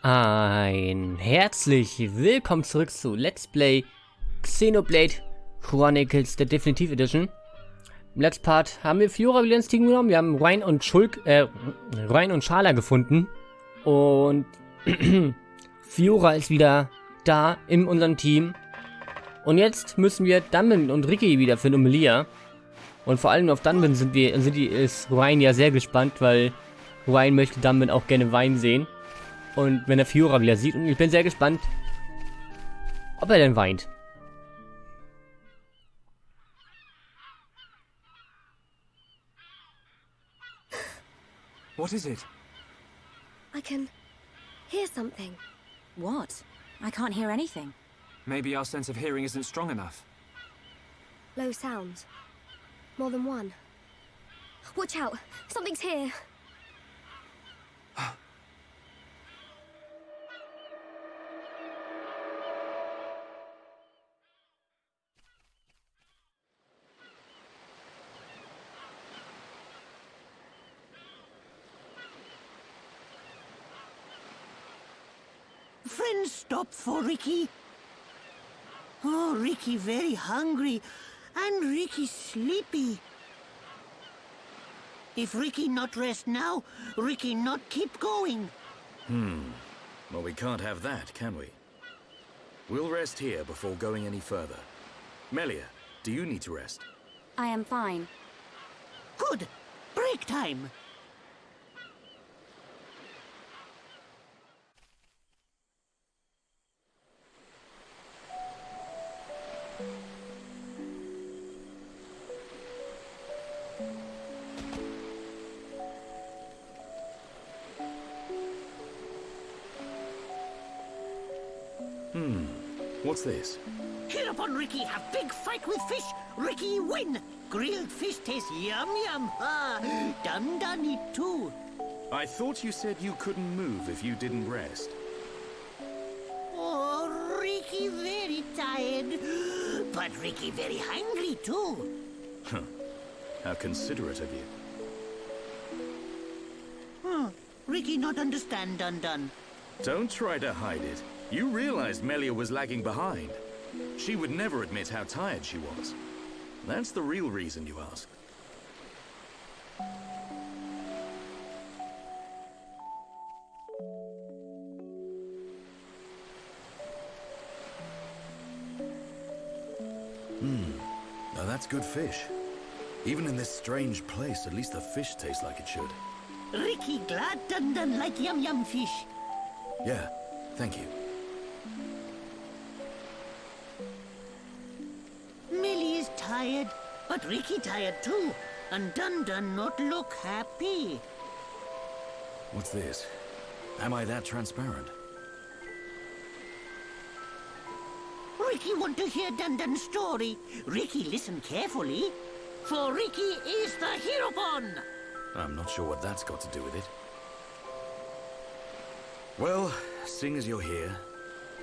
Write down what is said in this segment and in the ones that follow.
Ein herzlich willkommen zurück zu Let's Play Xenoblade Chronicles der Definitive Edition. Im letzten Part haben wir Fiora wieder ins Team genommen. Wir haben Rein und Schala gefunden. Und Fiora ist wieder da in unserem Team. Und jetzt müssen wir Dunban und Ricky wiederfinden und Melia. Und vor allem auf Dunban ist Rein ja sehr gespannt, weil Rein möchte Dunban auch gerne weinen sehen. Und wenn er Fiora wieder sieht, und ich bin sehr gespannt, ob er denn weint. What is it? I can hear something. What? I can't hear anything. Maybe our sense of hearing isn't strong enough. Low sounds. More than one. Watch out! Something's here! Friends stop for Ricky. Oh, Ricky very hungry, and Ricky sleepy. If Ricky not rest now, Ricky not keep going. Well, we can't have that, can we? We'll rest here before going any further. Melia, do you need to rest? I am fine. Good. Break time. What's this? Hereupon Ricky have big fight with fish. Ricky win. Grilled fish taste yum yum. Ah, done eat too. I thought you said you couldn't move if you didn't rest. Oh, Ricky very tired, but Ricky very hungry too. How considerate of you. Ricky not understand done. Don't try to hide it. You realized Melia was lagging behind. She would never admit how tired she was. That's the real reason you asked. Now that's good fish. Even in this strange place, at least the fish tastes like it should. Ricky glad done like yum yum fish. Yeah, thank you. Millie is tired, but Ricky tired too. And done not look happy. What's this? Am I that transparent? Ricky want to hear Dun story. Ricky listen carefully. For Ricky is the Heropon. I'm not sure what that's got to do with it. Well, seeing as you're here,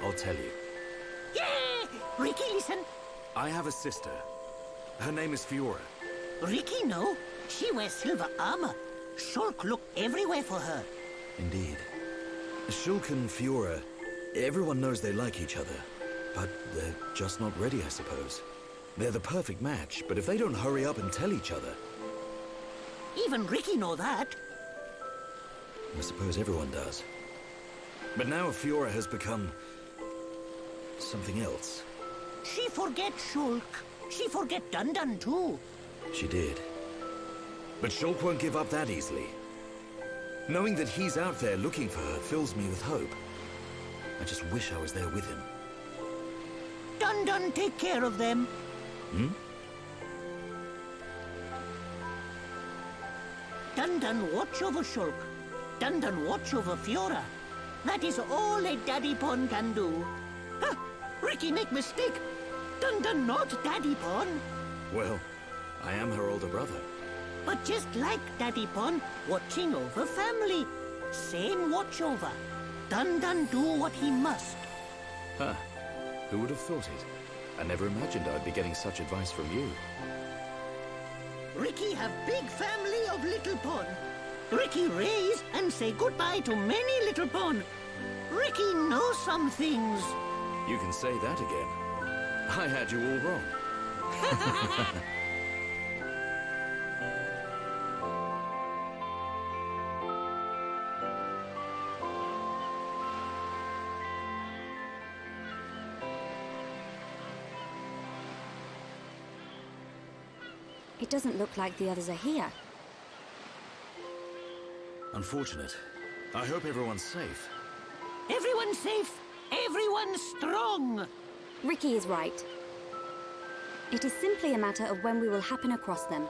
I'll tell you. Yeah! Ricky listen. I have a sister. Her name is Fiora. Ricky know. She wears silver armor. Shulk look everywhere for her. Indeed. Shulk and Fiora, everyone knows they like each other. But they're just not ready, I suppose. They're the perfect match, but if they don't hurry up and tell each other... Even Ricky know that. I suppose everyone does. But now Fiora has become... something else. She forget Shulk. She forget Dun too. She did. But Shulk won't give up that easily. Knowing that he's out there looking for her fills me with hope. I just wish I was there with him. Dun take care of them. Dun watch over Shulk. Dun watch over Fiora. That is all a Daddy Pon can do. Huh, Ricky make mistake. Dun not Daddy Pon. Well, I am her older brother. But just like Daddy Pon, watching over family. Same watch over. Dun do what he must. Huh. Who would have thought it? I never imagined I'd be getting such advice from you. Ricky have big family of little pon. Ricky raise and say goodbye to many little pon. Ricky knows some things. You can say that again. I had you all wrong. It doesn't look like the others are here. Unfortunate. I hope everyone's safe. Everyone's safe. Everyone's strong. Ricky is right. It is simply a matter of when we will happen across them.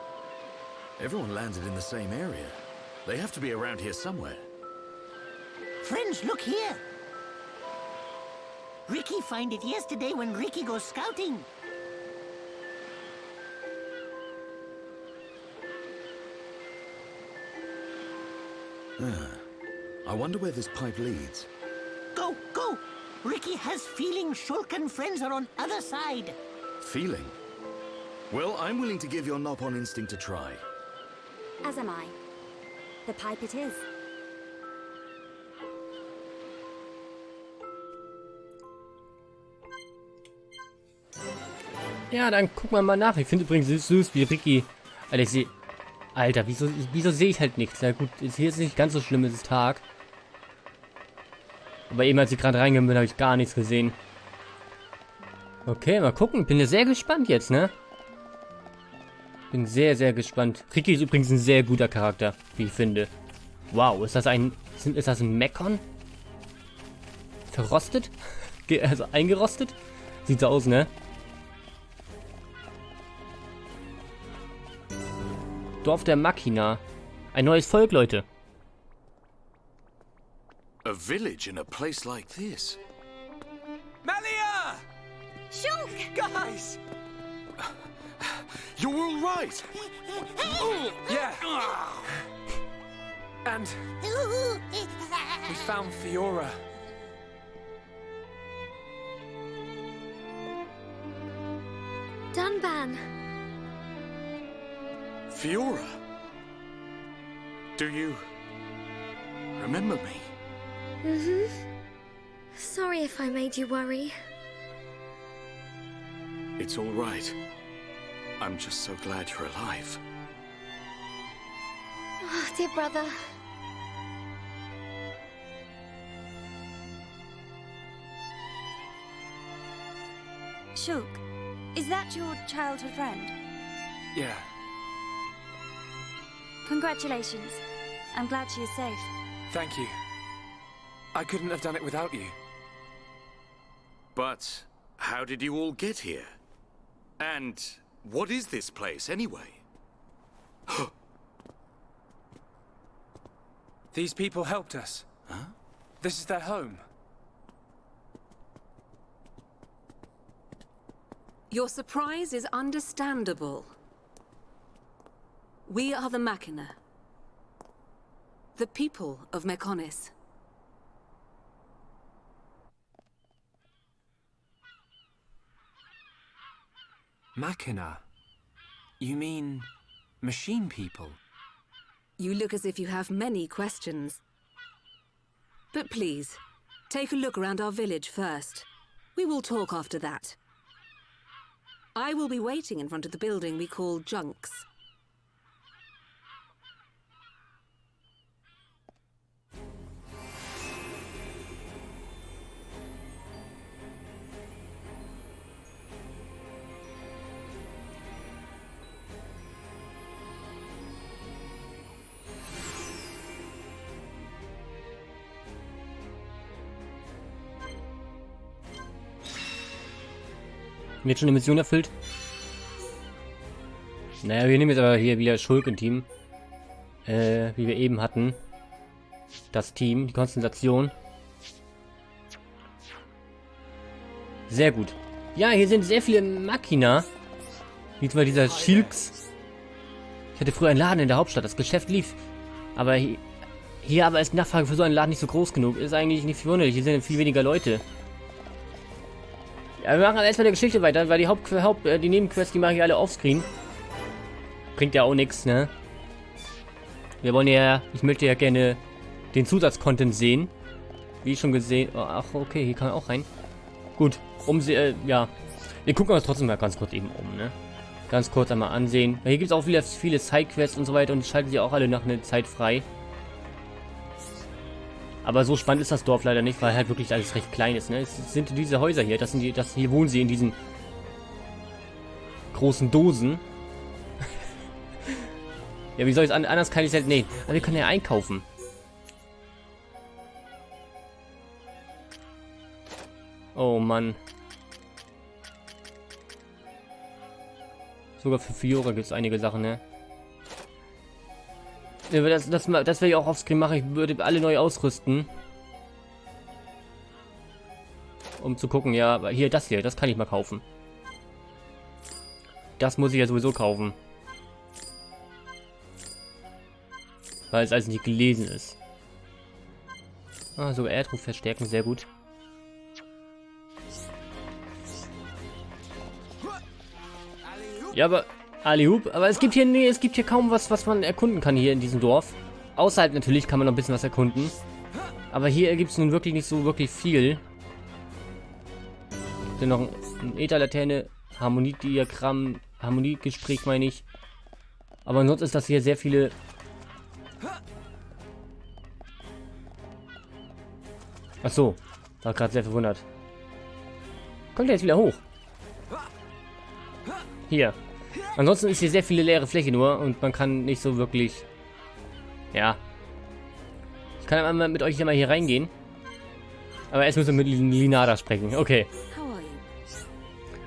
Everyone landed in the same area. They have to be around here somewhere. Friends, look here. Ricky find it yesterday when Ricky goes scouting. I wonder where this pipe leads. Go, go! Ricky has feeling Shulk and friends are on other side. Feeling? Well, I'm willing to give your knob-on instinct a try. As am I. The pipe it is. Ja, dann gucken wir mal nach. Ich finde übrigens süß, wie Ricky... Alter, wieso sehe ich halt nichts? Na gut, hier ist nicht ganz so schlimm, es ist Tag. Aber eben, als ich gerade reingegangen bin, habe ich gar nichts gesehen. Okay, mal gucken. Bin ja sehr gespannt jetzt, ne? Bin sehr, sehr gespannt. Ricky ist übrigens ein sehr guter Charakter, wie ich finde. Wow, ist das ein Mechon? Verrostet? Also eingerostet? Sieht so aus, ne? Dorf der Machina. Ein neues Volk, Leute. A village in a place like this. Melia! Shulk! Guys! You're all right. Yeah. And we found Fiora. Dunban. Fiora. Do you remember me? Mm-hmm. Sorry if I made you worry. It's all right. I'm just so glad you're alive. Oh, dear brother. Shulk, is that your childhood friend? Yeah. Congratulations. I'm glad she is safe. Thank you. I couldn't have done it without you. But how did you all get here? And what is this place, anyway? These people helped us. Huh? This is their home. Your surprise is understandable. We are the Machina. The people of Mechonis. Machina? You mean machine people? You look as if you have many questions. But please, take a look around our village first. We will talk after that. I will be waiting in front of the building we call Junks. Wird schon eine Mission erfüllt? Naja, wir nehmen jetzt aber hier wieder Shulk im Team. Wie wir eben hatten. Das Team, die Konstellation. Sehr gut. Ja, hier sind sehr viele Machina. Wie zum Beispiel dieser Schilks. Ich hatte früher einen Laden in der Hauptstadt. Das Geschäft lief. Aber hier aber ist die Nachfrage für so einen Laden nicht so groß genug. Ist eigentlich nicht verwunderlich. Hier sind viel weniger Leute. Ja, wir machen aber erstmal der Geschichte weiter, weil die Nebenquests, die mache ich alle offscreen. Bringt ja auch nichts, ne? Ich möchte ja gerne den Zusatzcontent sehen. Wie schon gesehen. Oh, ach, okay, hier kann man auch rein. Gut, ja. Wir gucken uns trotzdem mal ganz kurz eben um, ne? Ganz kurz einmal ansehen. Hier gibt es auch wieder viele Sidequests und so weiter und die schalten sich auch alle nach einer Zeit frei. Aber so spannend ist das Dorf leider nicht, weil halt wirklich alles recht klein ist, ne? Es sind diese Häuser hier, hier wohnen sie in diesen großen Dosen. Ja, wie soll ich es anders kann ich es halt. Nee, aber wir können ja einkaufen. Oh Mann. Sogar für Fiora gibt es einige Sachen, ne? Ja, das werde ich auch aufs Screen machen. Ich würde alle neu ausrüsten. Um zu gucken, ja, aber hier, das kann ich mal kaufen. Das muss ich ja sowieso kaufen. Weil es alles nicht gelesen ist. Ah, sogar Erdruf verstärken, sehr gut. Ja, aber aber es gibt hier kaum was man erkunden kann hier in diesem Dorf. Außerhalb natürlich kann man noch ein bisschen was erkunden. Aber hier gibt es nun wirklich nicht so wirklich viel. Dann noch ein Ätherlaterne, Harmoniediagramm, Harmoniegespräch meine ich. Aber ansonsten ist das hier sehr viele. Ach so, war gerade sehr verwundert. Kommt der jetzt wieder hoch? Hier. Ansonsten ist hier sehr viele leere Fläche nur und man kann nicht so wirklich. Ja. Ich kann einmal mit euch mal hier reingehen. Aber erst müssen wir mit Linada sprechen. Okay.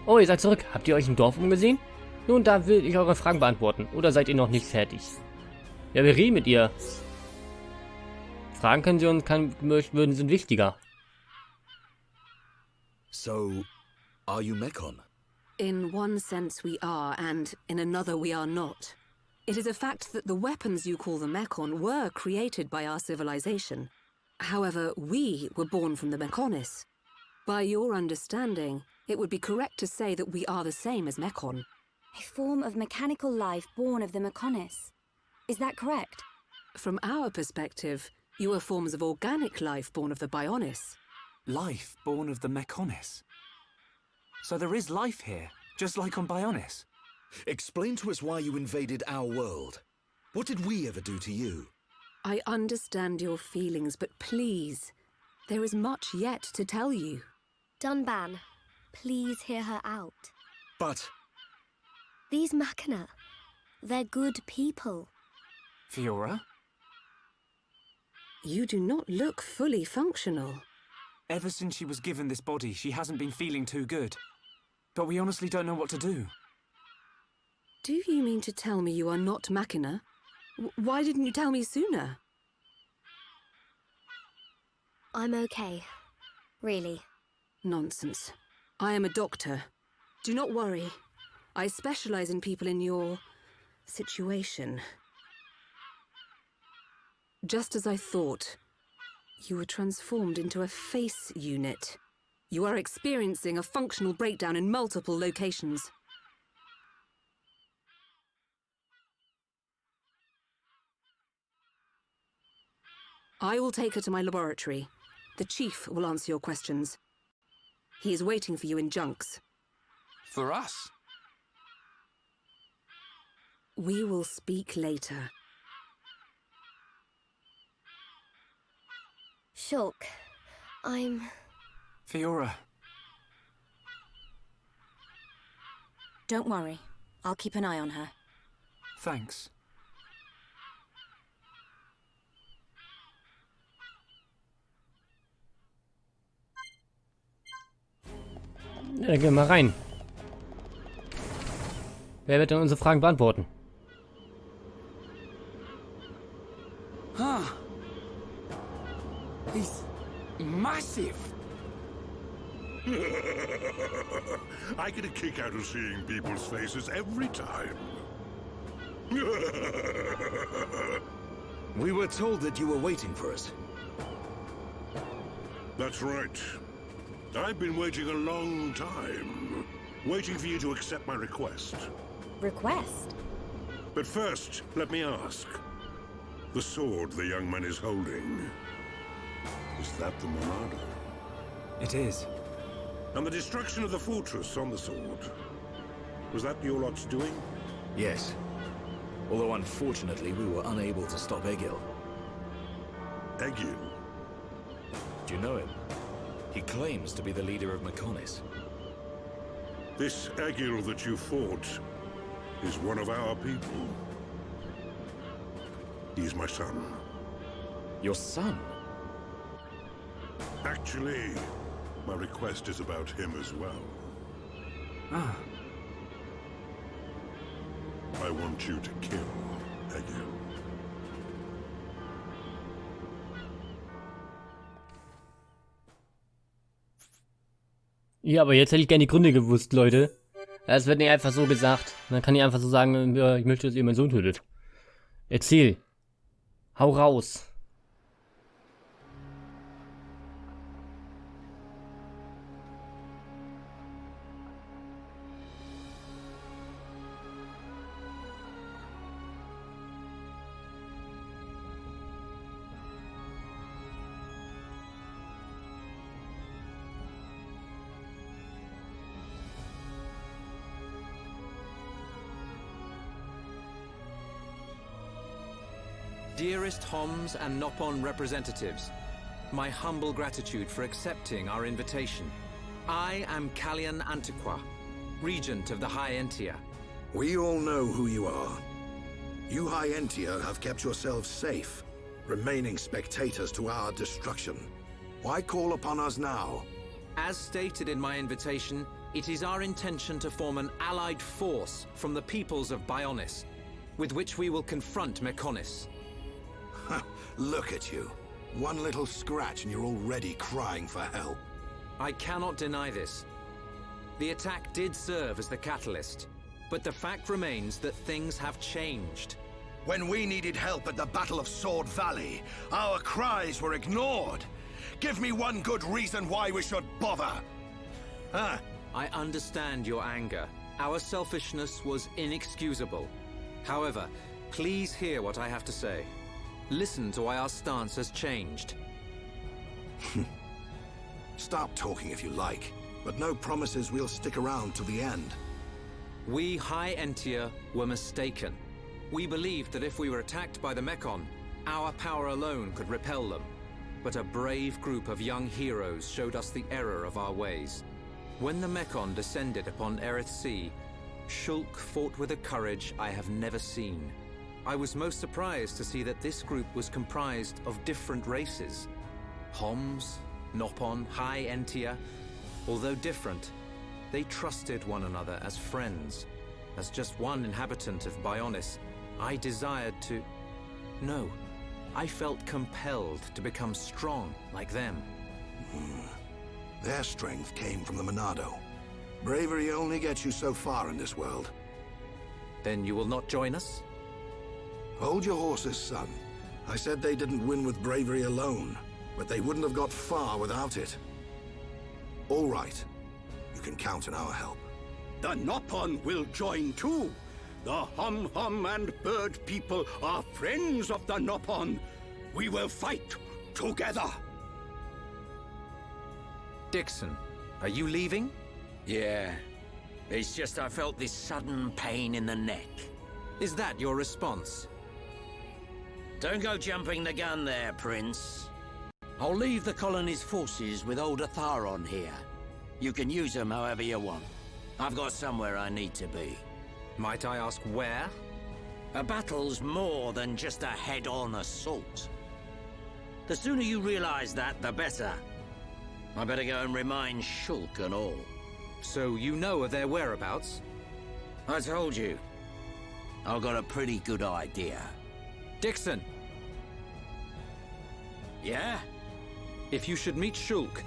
Oh, ihr seid zurück. Habt ihr euch im Dorf umgesehen? Nun, da will ich eure Fragen beantworten. Oder seid ihr noch nicht fertig? Ja, wir reden mit ihr. Fragen können sie uns, sind wichtiger. So, are you Mechon? In one sense we are, and in another we are not. It is a fact that the weapons you call the Mechon were created by our civilization. However, we were born from the Mechonis. By your understanding, it would be correct to say that we are the same as Mechon. A form of mechanical life born of the Mechonis. Is that correct? From our perspective, you are forms of organic life born of the Bionis. Life born of the Mechonis. So there is life here, just like on Bionis. Explain to us why you invaded our world. What did we ever do to you? I understand your feelings, but please, there is much yet to tell you. Dunban, please hear her out. But... These Machina, they're good people. Fiora? You do not look fully functional. Ever since she was given this body, she hasn't been feeling too good. But we honestly don't know what to do. Do you mean to tell me you are not Machina? Why didn't you tell me sooner? I'm okay. Really. Nonsense. I am a doctor. Do not worry. I specialize in people in your situation. Just as I thought, you were transformed into a face unit. You are experiencing a functional breakdown in multiple locations. I will take her to my laboratory. The chief will answer your questions. He is waiting for you in Junks. For us? We will speak later. Shulk, I'm... Fiora. Don't worry. I'll keep an eye on her. Thanks. Ja, dann gehen wir mal rein. Wer wird denn unsere Fragen beantworten? He's massive. I get a kick out of seeing people's faces every time. We were told that you were waiting for us. That's right. I've been waiting a long time. Waiting for you to accept my request. Request? But first, let me ask. The sword the young man is holding. Is that the Monado? It is. And the destruction of the fortress on the sword. Was that your lot's doing? Yes. Although unfortunately we were unable to stop Egil. Egil? Do you know him? He claims to be the leader of Mechonis. This Egil that you fought is one of our people. He's my son. Your son? Actually, my request is about him as well. Ah. I want you to kill Egil. Ja, aber jetzt hätte ich gerne die Gründe gewusst, Leute. Es wird nicht einfach so gesagt. Man kann nicht einfach so sagen, ja, ich möchte, dass ihr meinen Sohn tötet. Erzähl. Hau raus. Dearest Homs and Nopon representatives, my humble gratitude for accepting our invitation. I am Kallian Antiqua, Regent of the High Entia. We all know who you are. You High Entia have kept yourselves safe, remaining spectators to our destruction. Why call upon us now? As stated in my invitation, it is our intention to form an allied force from the peoples of Bionis, with which we will confront Mechonis. Look at you. One little scratch and you're already crying for help. I cannot deny this. The attack did serve as the catalyst, but the fact remains that things have changed. When we needed help at the Battle of Sword Valley, our cries were ignored. Give me one good reason why we should bother. Huh? I understand your anger. Our selfishness was inexcusable. However, please hear what I have to say. Listen to why our stance has changed. Stop talking if you like, but no promises we'll stick around till the end. We High Entia were mistaken. We believed that if we were attacked by the Mechon, our power alone could repel them. But a brave group of young heroes showed us the error of our ways. When the Mechon descended upon Erith Sea, Shulk fought with a courage I have never seen. I was most surprised to see that this group was comprised of different races. Homs, Nopon, High Entia, although different, they trusted one another as friends. As just one inhabitant of Bionis, I desired to... No, I felt compelled to become strong like them. Their strength came from the Monado. Bravery only gets you so far in this world. Then you will not join us? Hold your horses, son. I said they didn't win with bravery alone, but they wouldn't have got far without it. All right. You can count on our help. The Nopon will join too. The Hum-Hum and Bird people are friends of the Nopon. We will fight together. Dixon, are you leaving? Yeah. It's just I felt this sudden pain in the neck. Is that your response? Don't go jumping the gun there, Prince. I'll leave the colony's forces with old Atharon here. You can use them however you want. I've got somewhere I need to be. Might I ask where? A battle's more than just a head-on assault. The sooner you realize that, the better. I better go and remind Shulk and all. So you know of their whereabouts? I told you. I've got a pretty good idea. Dixon! Yeah? If you should meet Shulk...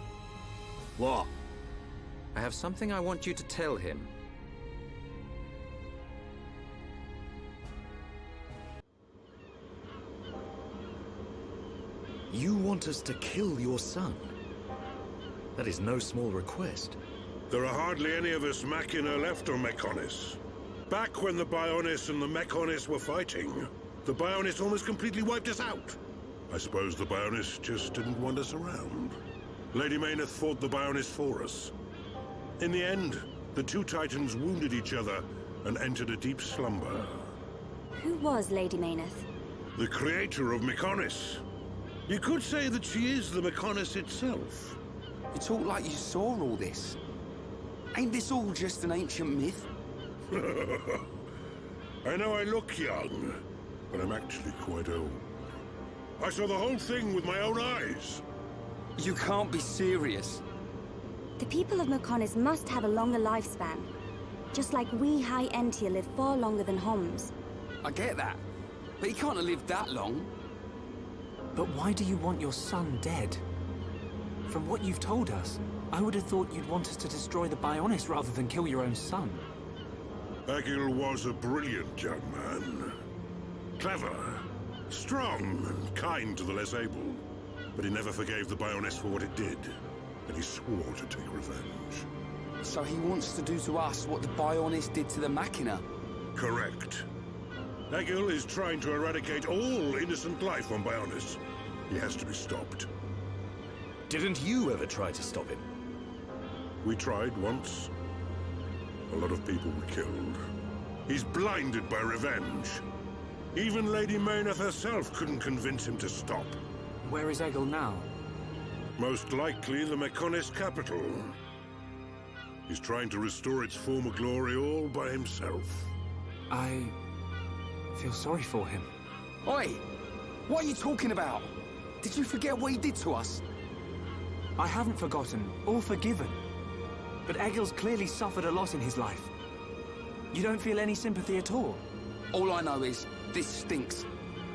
What? I have something I want you to tell him. You want us to kill your son? That is no small request. There are hardly any of us Machina left on Mechonis. Back when the Bionis and the Mechonis were fighting, the Bionis almost completely wiped us out. I suppose the Baroness just didn't want us around. Lady Mayneth fought the Baroness for us. In the end, the two Titans wounded each other and entered a deep slumber. Who was Lady Mayneth? The creator of Mechonis. You could say that she is the Mechonis itself. You talk like you saw all this. Ain't this all just an ancient myth? I know I look young, but I'm actually quite old. I saw the whole thing with my own eyes. You can't be serious. The people of Mechonis must have a longer lifespan. Just like we High Entier live far longer than Homs. I get that, but he can't have lived that long. But why do you want your son dead? From what you've told us, I would have thought you'd want us to destroy the Bionis rather than kill your own son. Egil was a brilliant young man. Clever, strong, and kind to the less able. But he never forgave the Bionis for what it did, and he swore to take revenge. So he wants to do to us what the Bionis did to the Machina? Correct. Egil is trying to eradicate all innocent life on Bionis. He has to be stopped. Didn't you ever try to stop him? We tried once. A lot of people were killed. He's blinded by revenge. Even Lady Mayneth herself couldn't convince him to stop. Where is Egil now? Most likely the Mechonis capital. He's trying to restore its former glory all by himself. I feel sorry for him. Oi! What are you talking about? Did you forget what he did to us? I haven't forgotten, or forgiven. But Egil's clearly suffered a lot in his life. You don't feel any sympathy at all? All I know is, this stinks.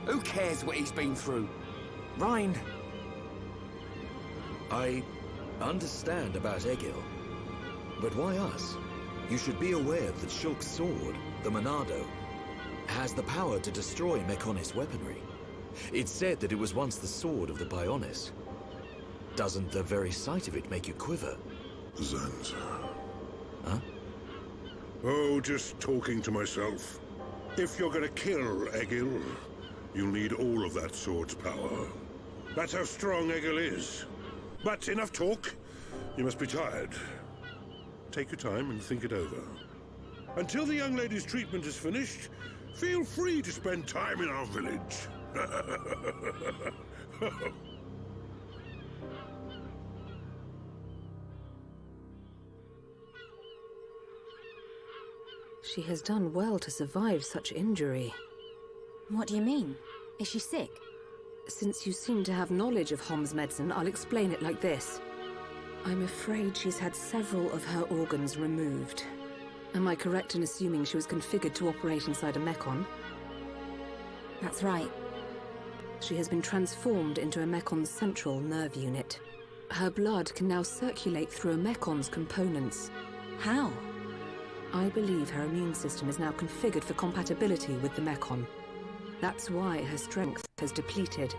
Who cares what he's been through? Rind. I understand about Egil. But why us? You should be aware that Shulk's sword, the Monado, has the power to destroy Mechonis weaponry. It's said that it was once the sword of the Bionis. Doesn't the very sight of it make you quiver? Zanza. Huh? Oh, just talking to myself. If you're gonna kill Egil, you'll need all of that sword's power. That's how strong Egil is. But enough talk. You must be tired. Take your time and think it over. Until the young lady's treatment is finished, feel free to spend time in our village. She has done well to survive such injury. What do you mean? Is she sick? Since you seem to have knowledge of Hom's medicine, I'll explain it like this. I'm afraid she's had several of her organs removed. Am I correct in assuming she was configured to operate inside a Mechon? That's right. She has been transformed into a Mekon's central nerve unit. Her blood can now circulate through a Mekon's components. How? I believe her immune system is now configured for compatibility with the Mechon. That's why her strength has depleted.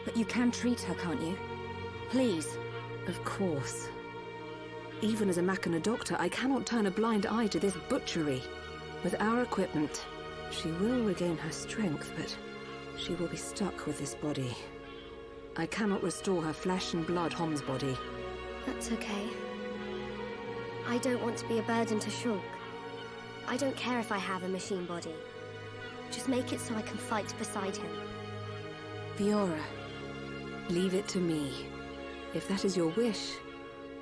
But you can treat her, can't you? Please. Of course. Even as a Machina doctor, I cannot turn a blind eye to this butchery. With our equipment, she will regain her strength, but she will be stuck with this body. I cannot restore her flesh and blood Hom's body. That's okay. I don't want to be a burden to Shulk. I don't care if I have a machine body. Just make it so I can fight beside him. Fiora, leave it to me. If that is your wish,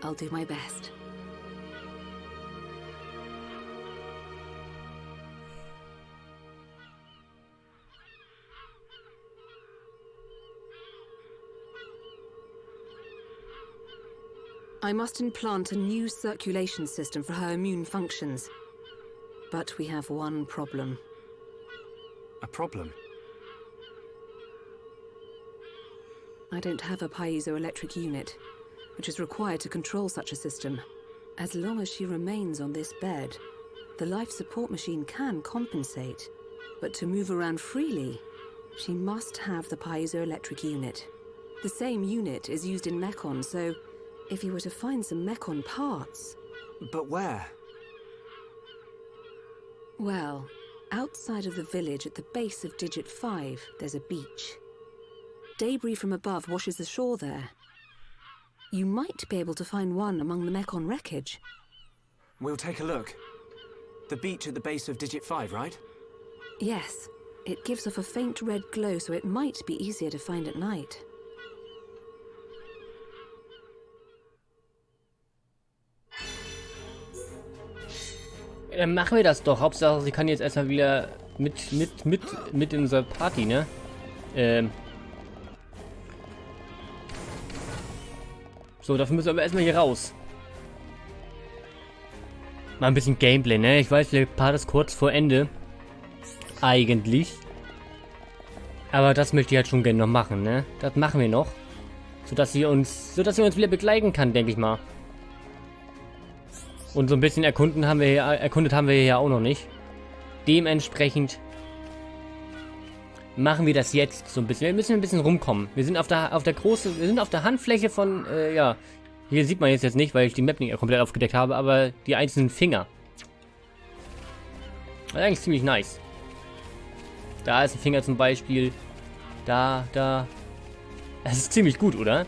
I'll do my best. I must implant a new circulation system for her immune functions. But we have one problem. A problem? I don't have a piezoelectric unit, which is required to control such a system. As long as she remains on this bed, the life support machine can compensate. But to move around freely, she must have the piezoelectric unit. The same unit is used in Mechon, so if you were to find some Mechon parts... But where? Well, outside of the village at the base of Digit 5, there's a beach. debris from above washes ashore there. You might be able to find one among the Mechon wreckage. We'll take a look. The beach at the base of Digit 5, right? Yes. It gives off a faint red glow, so it might be easier to find at night. Dann machen wir das doch. Hauptsache, sie kann jetzt erstmal wieder mit in unserer Party, ne? So, dafür müssen wir aber erstmal hier raus. Mal ein bisschen Gameplay, ne? Ich weiß, der Part ist kurz vor Ende. Eigentlich. Aber das möchte ich halt schon gerne noch machen, ne? Das machen wir noch. Sodass sie uns wieder begleiten kann, denke ich mal. Und so ein bisschen erkundet haben wir hier ja auch noch nicht. Dementsprechend machen wir das jetzt so ein bisschen. Wir müssen ein bisschen rumkommen. Wir sind auf der Handfläche von, ja. Hier sieht man jetzt nicht, weil ich die Map nicht komplett aufgedeckt habe, aber die einzelnen Finger. Das ist eigentlich ziemlich nice. Da ist ein Finger zum Beispiel. Da. Das ist ziemlich gut, oder?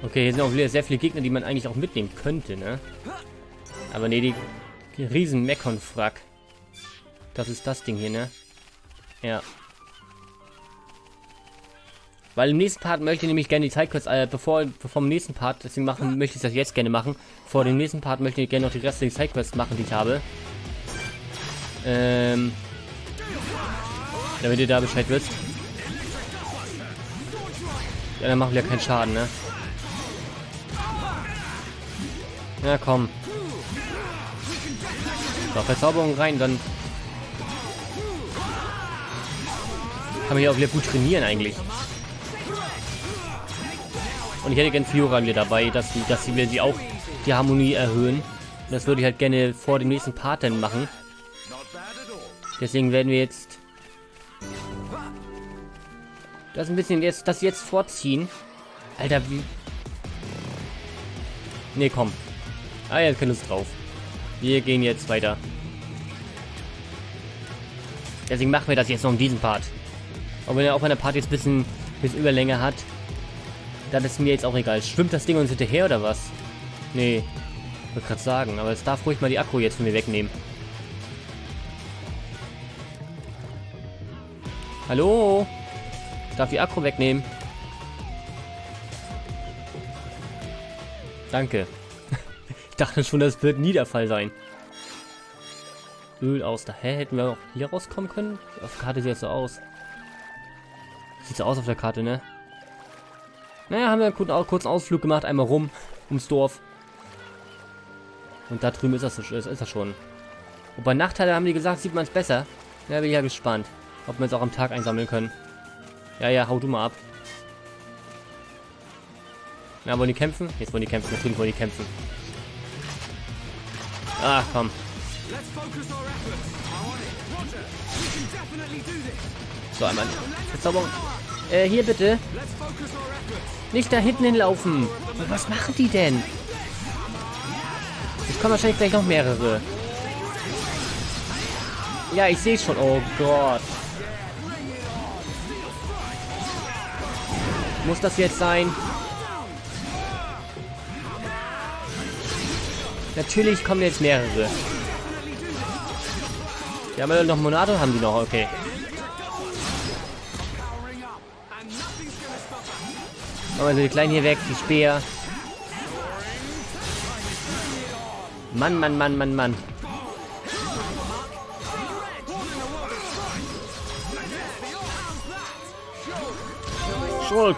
Okay, hier sind auch wieder sehr viele Gegner, die man eigentlich auch mitnehmen könnte, ne? Aber ne, die riesen Mechon-Frack. Das ist das Ding hier, ne? Ja. Weil im nächsten Part möchte ich nämlich gerne die Sidequests, bevor im nächsten Part, deswegen möchte ich das jetzt gerne machen. Vor dem nächsten Part möchte ich gerne noch die restlichen Sidequests machen, die ich habe. Damit ihr da Bescheid wisst. Ja, dann machen wir ja keinen Schaden, ne? Ja, komm. So, Verzauberung rein, dann kann man hier auch wieder gut trainieren eigentlich. Und ich hätte gerne Fiora wieder dabei, dass sie auch die Harmonie erhöhen. Und das würde ich halt gerne vor dem nächsten Part dann machen. Deswegen werden wir jetzt das ein bisschen jetzt vorziehen. Alter, wie... Nee, komm. Ah ja, keine Lust drauf. Wir gehen jetzt weiter. Deswegen machen wir das jetzt noch in diesem Part. Auch wenn der Part jetzt ein bisschen Überlänge hat. Das ist mir jetzt auch egal. Schwimmt das Ding uns hinterher oder was? Nee. Ich wollte gerade sagen, aber es darf ruhig mal die Akku jetzt von mir wegnehmen. Hallo? Ich darf die Akku wegnehmen. Danke. Ich dachte schon, das wird nie der Fall sein. Öl aus. Daher hätten wir auch hier rauskommen können. Auf der Karte sieht es so aus. Sieht so aus auf der Karte, ne? Naja, haben wir einen kurzen Ausflug gemacht. Einmal rum ums Dorf. Und da drüben ist das schon. Und bei Nachteile haben die gesagt, sieht man es besser. Ja, bin ich ja gespannt. Ob wir es auch am Tag einsammeln können. Ja, hau du mal ab. Na, wollen die kämpfen? Jetzt wollen die kämpfen. Natürlich wollen die kämpfen. Ah, komm. So, einmal Verzauberung. Hier bitte. Nicht da hinten hinlaufen. Was machen die denn? Es kommen wahrscheinlich gleich noch mehrere. Ja, ich sehe schon. Oh Gott. Muss das jetzt sein? Natürlich kommen jetzt mehrere. Ja, aber noch Monado haben die noch, okay. Machen wir so die Kleinen hier weg, die Speer. Mann. Schulk.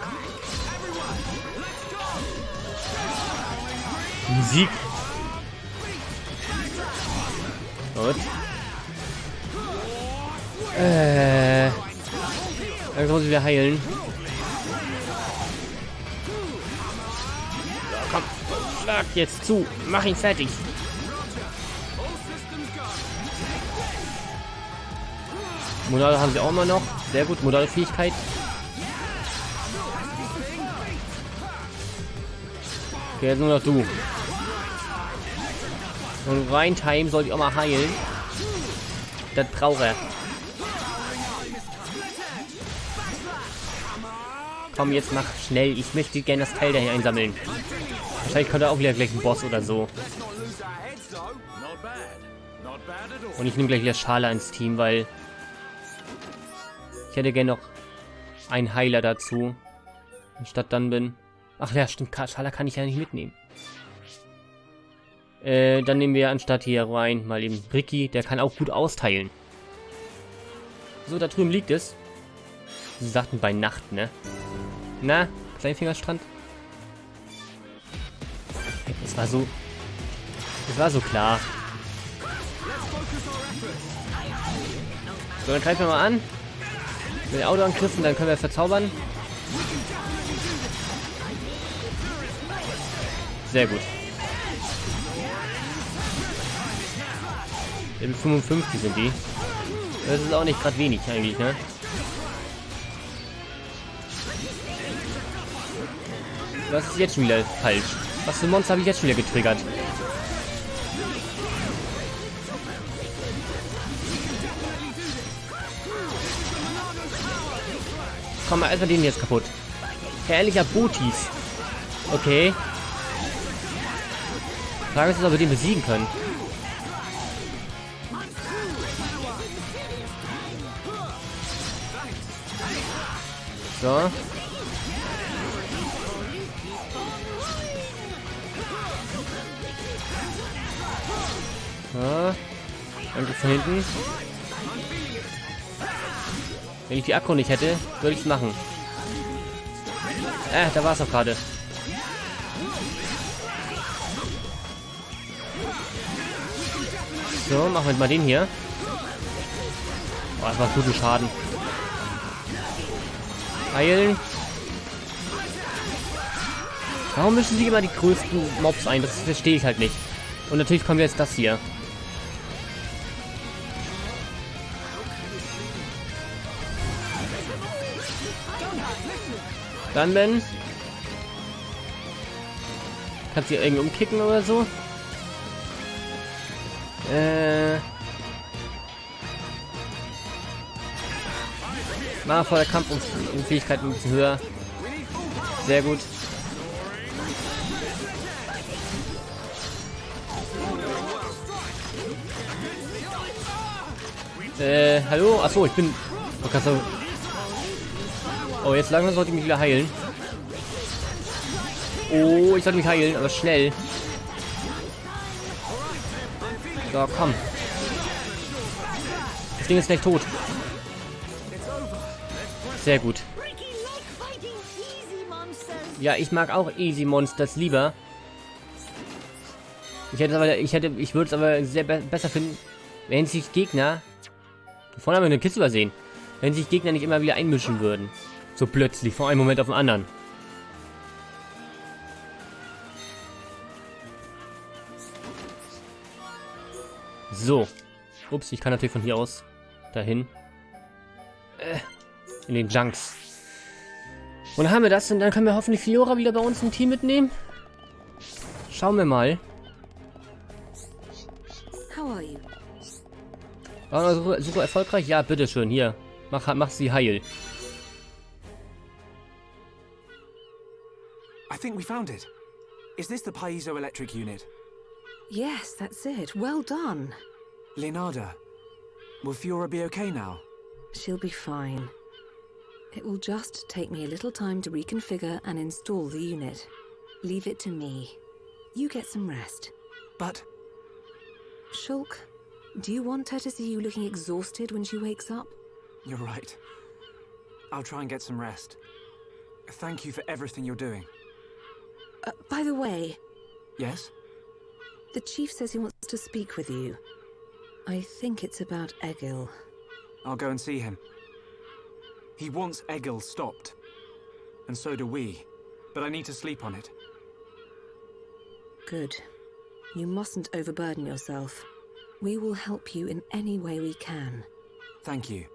Musik. Gut. Dann muss ich wieder heilen. So, komm. Schlag jetzt zu. Mach ihn fertig. Modale haben sie auch immer noch. Sehr gut. Modale-Fähigkeit. Okay, jetzt nur noch du. Und Reintime sollte ich auch mal heilen. Das braucht er. Komm, jetzt mach schnell. Ich möchte gerne das Teil daher einsammeln. Wahrscheinlich kommt da auch wieder gleich ein Boss oder so. Und ich nehme gleich wieder Schala ins Team, weil ich hätte gerne noch einen Heiler dazu. Anstatt dann bin. Ach ja, stimmt. Schala kann ich ja nicht mitnehmen. Dann nehmen wir anstatt hier rein mal eben Ricky. Der kann auch gut austeilen. So, da drüben liegt es. Sie sagten bei Nacht, ne? Na, Kleinfingerstrand? Es war so... Es war so klar. So, dann greifen wir mal an. Mit Autoangriffen, dann können wir verzaubern. Sehr gut. Level 55 sind die. Das ist auch nicht gerade wenig eigentlich, ne? Was ist jetzt schon wieder falsch? Was für Monster habe ich jetzt schon wieder getriggert? Komm mal, erstmal den jetzt kaputt. Herrlicher Botis. Okay. Frage ist, ob wir den besiegen können. So. So. Danke von hinten. Wenn ich die Akku nicht hätte, würde ich es machen. Da war es doch gerade. So, machen wir mal den hier. Boah, das macht guten Schaden. Heilen. Warum mischen sie immer die größten Mobs ein? Das verstehe ich halt nicht. Und natürlich kommen wir jetzt das hier. Dann, Ben. Kannst du hier irgendwie umkicken oder so? Mal vor der Kampf und Fähigkeit ein bisschen höher. Sehr gut. Hallo? Achso, ich bin... Oh, jetzt langsam sollte ich mich wieder heilen. Oh, ich sollte mich heilen, aber schnell. So, komm. Das Ding ist gleich tot. Sehr gut. Ja, ich mag auch Easy Monsters lieber. Ich würde es aber sehr besser finden, wenn sich Gegner... Vorne haben wir eine Kiste übersehen. Wenn sich Gegner nicht immer wieder einmischen würden. So plötzlich, von einem Moment auf den anderen. So. Ups, ich kann natürlich von hier aus dahin. In den Junks. Und dann haben wir das und dann können wir hoffentlich Fiora wieder bei uns im Team mitnehmen. Schauen wir mal. How are you? War super erfolgreich? Ja, bitteschön. Hier. Mach sie heil. I think we found it. Is this the piezoelectric unit? Yes, that's it. Well done. Leonardo, will Fiora be okay now? She'll be fine. It will just take me a little time to reconfigure and install the unit. Leave it to me. You get some rest. But... Shulk, do you want her to see you looking exhausted when she wakes up? You're right. I'll try and get some rest. Thank you for everything you're doing. By the way... Yes? The chief says he wants to speak with you. I think it's about Egil. I'll go and see him. He wants Egil stopped. And so do we. But I need to sleep on it. Good. You mustn't overburden yourself. We will help you in any way we can. Thank you.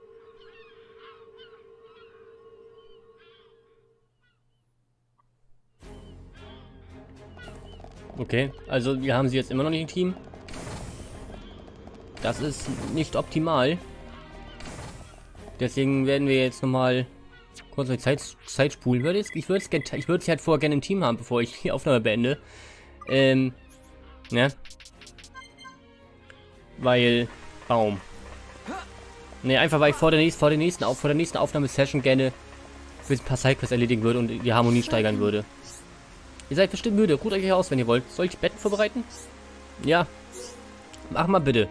Okay, also wir haben sie jetzt immer noch nicht im Team. Das ist nicht optimal. Deswegen werden wir jetzt nochmal kurz noch die Zeit spulen. Ich würde es halt vorher gerne im Team haben, bevor ich die Aufnahme beende. Ja. Weil, warum? Ne, einfach weil ich vor der nächsten Aufnahmesession gerne ein paar Sidequests erledigen würde und die Harmonie steigern würde. Ihr seid bestimmt müde. Ruht euch aus, wenn ihr wollt. Soll ich Betten vorbereiten? Ja. Mach mal bitte.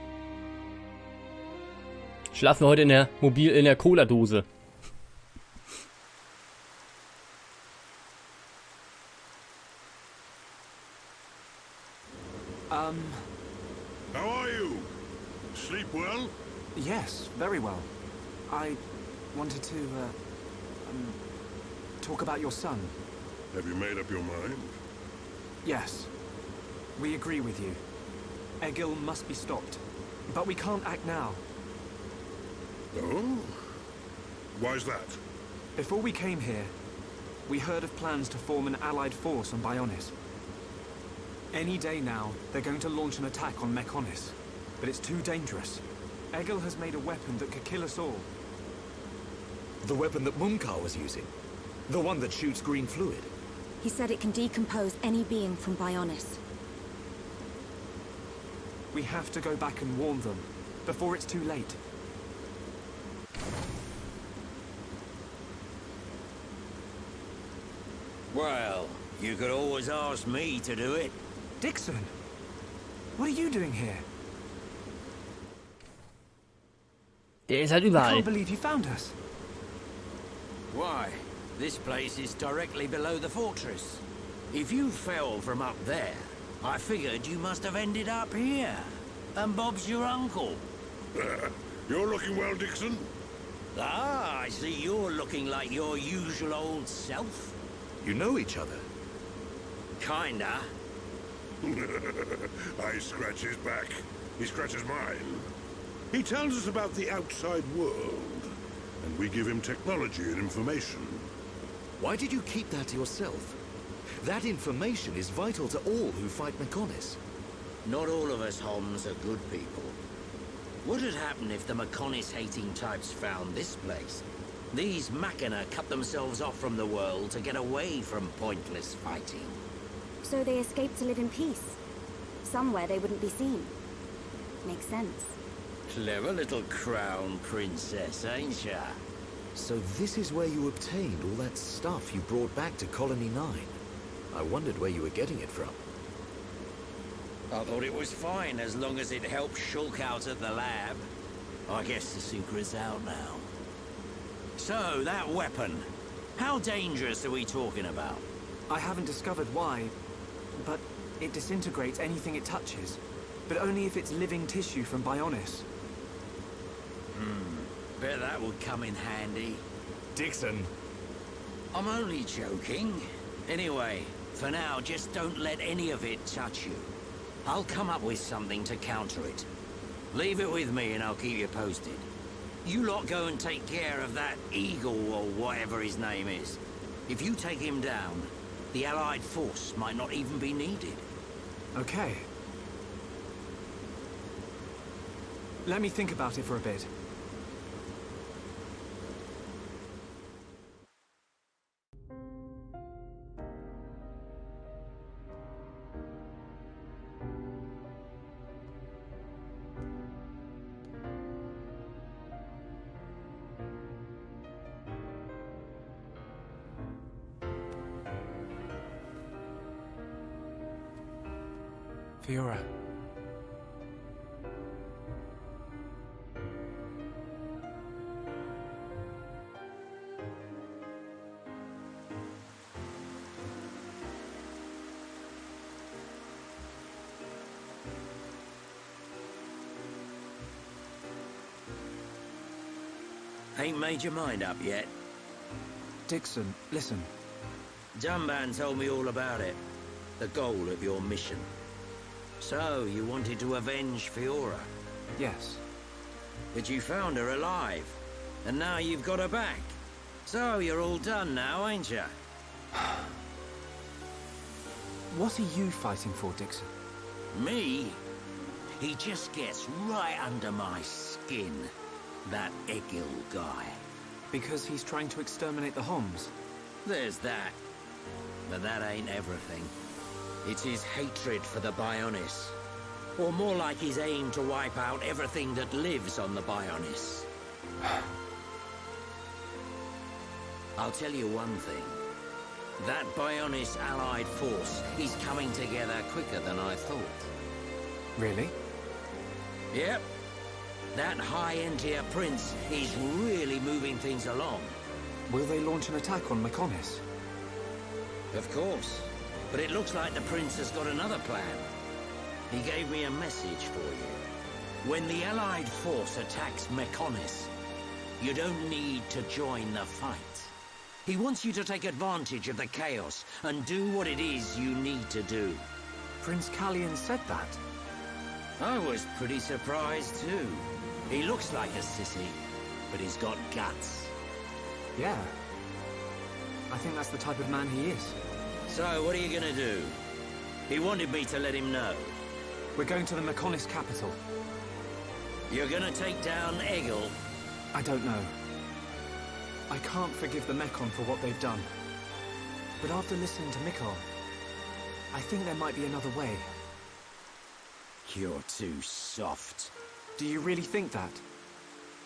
Schlafen wir heute in der Cola-Dose. How are you? Sleep well? Yes, very well. I wanted to, talk about your son. Have you made up your mind? Yes. We agree with you. Egil must be stopped. But we can't act now. Oh? Why's that? Before we came here, we heard of plans to form an allied force on Bionis. Any day now, they're going to launch an attack on Mechonis. But it's too dangerous. Egil has made a weapon that could kill us all. The weapon that Mumkar was using? The one that shoots green fluid? He said it can decompose any being from Bionis. We have to go back and warn them, before it's too late. Well, you could always ask me to do it. Dixon! What are you doing here? Der ist halt I überall. can't believe you found us. Why? This place is directly below the fortress. If you fell from up there, I figured you must have ended up here. And Bob's your uncle. You're looking well, Dixon. Ah, I see you're looking like your usual old self. You know each other? Kinda. I scratch his back. He scratches mine. He tells us about the outside world, and we give him technology and information. Why did you keep that to yourself? That information is vital to all who fight Mechonis. Not all of us Homs are good people. What would happen if the Mechonis-hating types found this place? These Machina cut themselves off from the world to get away from pointless fighting. So they escaped to live in peace. Somewhere they wouldn't be seen. Makes sense. Clever little crown princess, ain't ya? So this is where you obtained all that stuff you brought back to Colony 9. I wondered where you were getting it from. I thought it was fine as long as it helped Shulk out at the lab. I guess the secret's out now. So, that weapon. How dangerous are we talking about? I haven't discovered why, but it disintegrates anything it touches. But only if it's living tissue from Bionis. Bet that would come in handy. Dixon! I'm only joking. Anyway, for now, just don't let any of it touch you. I'll come up with something to counter it. Leave it with me and I'll keep you posted. You lot go and take care of that Eagle or whatever his name is. If you take him down, the Allied force might not even be needed. Okay. Let me think about it for a bit. Fiora. Ain't made your mind up yet? Dixon, listen. Jumban told me all about it. The goal of your mission. So, you wanted to avenge Fiora? Yes. But you found her alive. And now you've got her back. So, you're all done now, ain't ya? What are you fighting for, Dixon? Me? He just gets right under my skin. That Egil guy. Because he's trying to exterminate the Homs. There's that. But that ain't everything. It's his hatred for the Bionis. Or more like his aim to wipe out everything that lives on the Bionis. I'll tell you one thing. That Bionis allied force is coming together quicker than I thought. Really? Yep. That high-end tier prince is really moving things along. Will they launch an attack on Mechonis? Of course. But it looks like the prince has got another plan. He gave me a message for you. When the allied force attacks Mechonis, you don't need to join the fight. He wants you to take advantage of the chaos and do what it is you need to do. Prince Callian said that. I was pretty surprised too. He looks like a sissy, but he's got guts. Yeah. I think that's the type of man he is. So, what are you gonna do? He wanted me to let him know. We're going to the Mechonis capital. You're gonna take down Egil? I don't know. I can't forgive the Mechon for what they've done. But after listening to Mikkel, I think there might be another way. You're too soft. Do you really think that?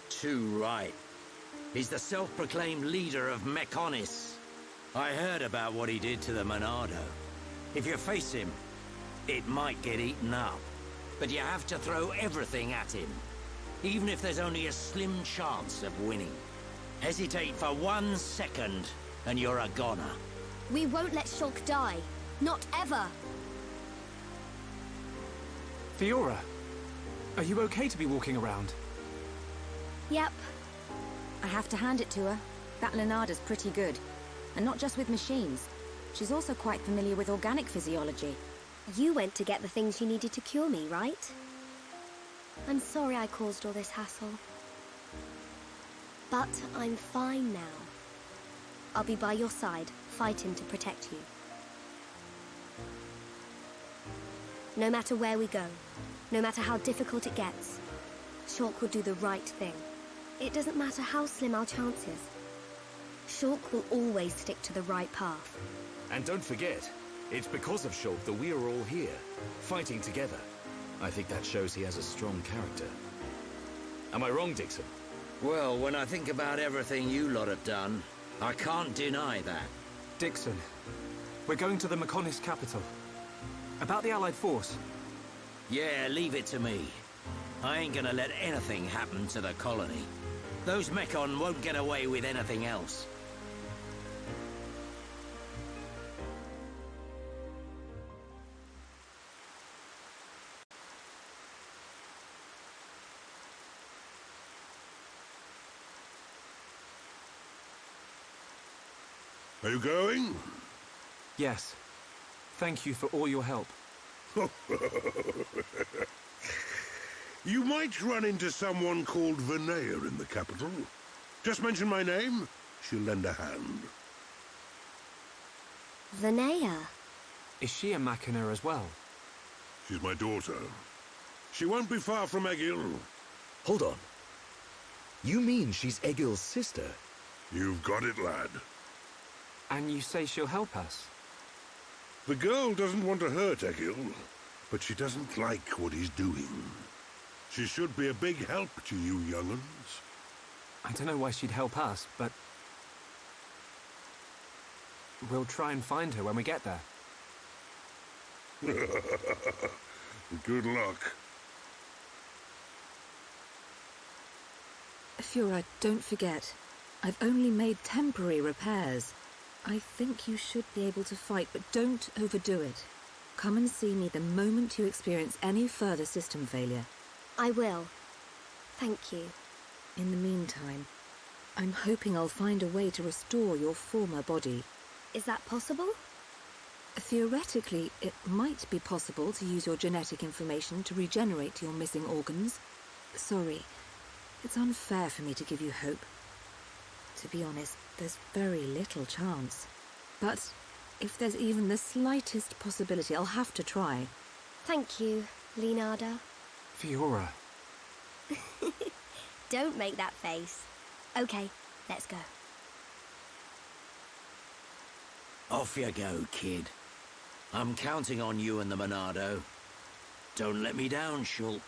Too right. He's the self-proclaimed leader of Mechonis. I heard about what he did to the Monado. If you face him, it might get eaten up. But you have to throw everything at him. Even if there's only a slim chance of winning. Hesitate for 1 second, and you're a goner. We won't let Shulk die. Not ever. Fiora, are you okay to be walking around? Yep. I have to hand it to her. That Lenada's pretty good. And not just with machines. She's also quite familiar with organic physiology. You went to get the things you needed to cure me, right? I'm sorry I caused all this hassle. But I'm fine now. I'll be by your side, fighting to protect you. No matter where we go, no matter how difficult it gets, Shulk will do the right thing. It doesn't matter how slim our chances. Shulk will always stick to the right path. And don't forget, it's because of Shulk that we are all here, fighting together. I think that shows he has a strong character. Am I wrong, Dixon? Well, when I think about everything you lot have done, I can't deny that. Dixon, we're going to the Mechonis capital. About the Allied force. Yeah, leave it to me. I ain't gonna let anything happen to the colony. Those Mechon won't get away with anything else. Are you going? Yes. Thank you for all your help. You might run into someone called Vinaya in the capital. Just mention my name, she'll lend a hand. Vinaya? Is she a Machina as well? She's my daughter. She won't be far from Egil. Hold on. You mean she's Egil's sister? You've got it, lad. And you say she'll help us? The girl doesn't want to hurt Egil, but she doesn't like what he's doing. She should be a big help to you young'uns. I don't know why she'd help us, but... we'll try and find her when we get there. Good luck. Fiora, don't forget. I've only made temporary repairs. I think you should be able to fight, but don't overdo it. Come and see me the moment you experience any further system failure. I will. Thank you. In the meantime, I'm hoping I'll find a way to restore your former body. Is that possible? Theoretically, it might be possible to use your genetic information to regenerate your missing organs. Sorry, it's unfair for me to give you hope. To be honest, there's very little chance. But if there's even the slightest possibility, I'll have to try. Thank you, Leonardo. Fiora. Don't make that face. Okay, Let's go. Off you go, kid. I'm counting on you and the Monado. Don't let me down, Shulk.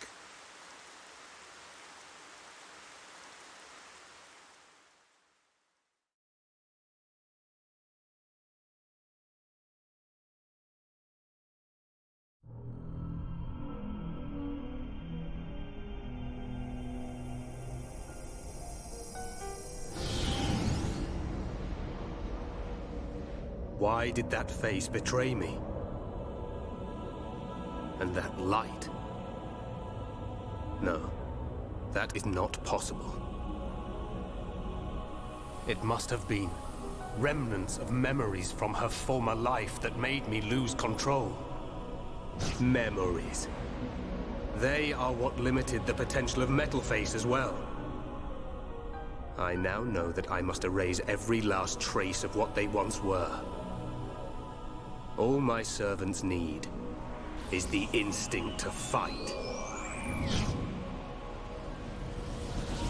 Why did that face betray me? And that light? No, that is not possible. It must have been remnants of memories from her former life that made me lose control. Memories. They are what limited the potential of Metal Face as well. I now know that I must erase every last trace of what they once were. All my servants need is the instinct to fight.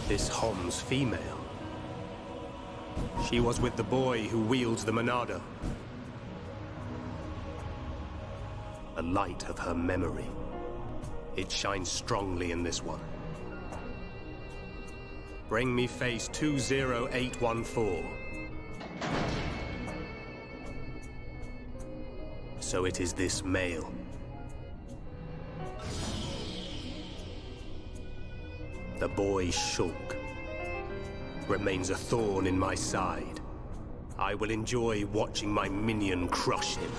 This Hom's female. She was with the boy who wields the Monado. A light of her memory. It shines strongly in this one. Bring me face 20814. So it is this male. The boy Shulk remains a thorn in my side. I will enjoy watching my minion crush him.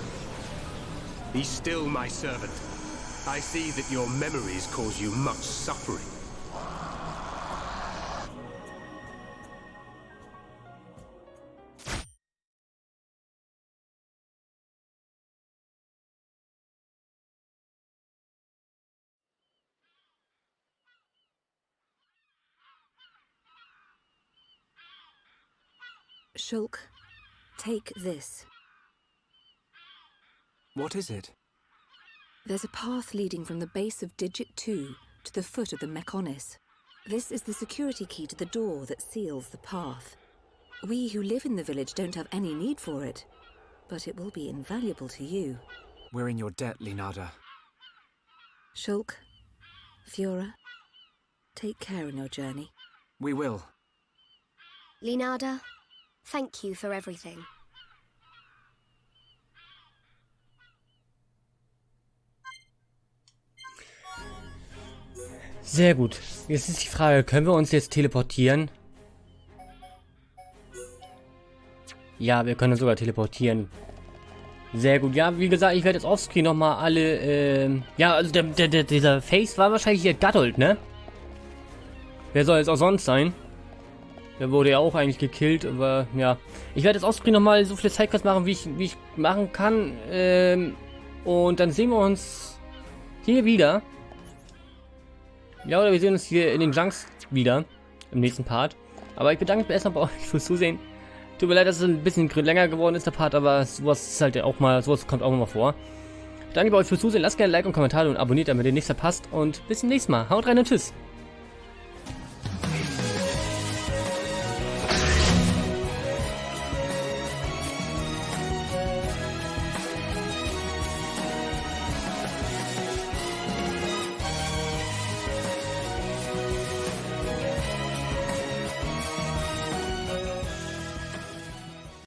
Be still, my servant. I see that your memories cause you much suffering. Shulk, take this. What is it? There's a path leading from the base of Digit 2 to the foot of the Mechonis. This is the security key to the door that seals the path. We who live in the village don't have any need for it, but it will be invaluable to you. We're in your debt, Linada. Shulk, Fiora, take care in your journey. We will. Linada, thank you for everything. Sehr gut. Jetzt ist die Frage, können wir uns jetzt teleportieren? Ja, wir können uns sogar teleportieren. Sehr gut. Ja, wie gesagt, ich werde jetzt offscreen nochmal alle, ja, also dieser Face war wahrscheinlich hier Gattold, ne? Wer soll es auch sonst sein? Der wurde ja auch eigentlich gekillt, aber ja. Ich werde jetzt offscreen nochmal so viele Sidequests machen, wie ich machen kann. Und dann sehen wir uns hier wieder. Ja, oder wir sehen uns hier in den Junks wieder. Im nächsten Part. Aber ich bedanke mich erstmal bei euch fürs Zusehen. Tut mir leid, dass es ein bisschen länger geworden ist, der Part, aber sowas ist halt auch mal, sowas kommt auch mal vor. Danke bei euch fürs Zusehen. Lasst gerne ein Like und Kommentar und abonniert, damit ihr nichts verpasst. Und bis zum nächsten Mal. Haut rein und tschüss.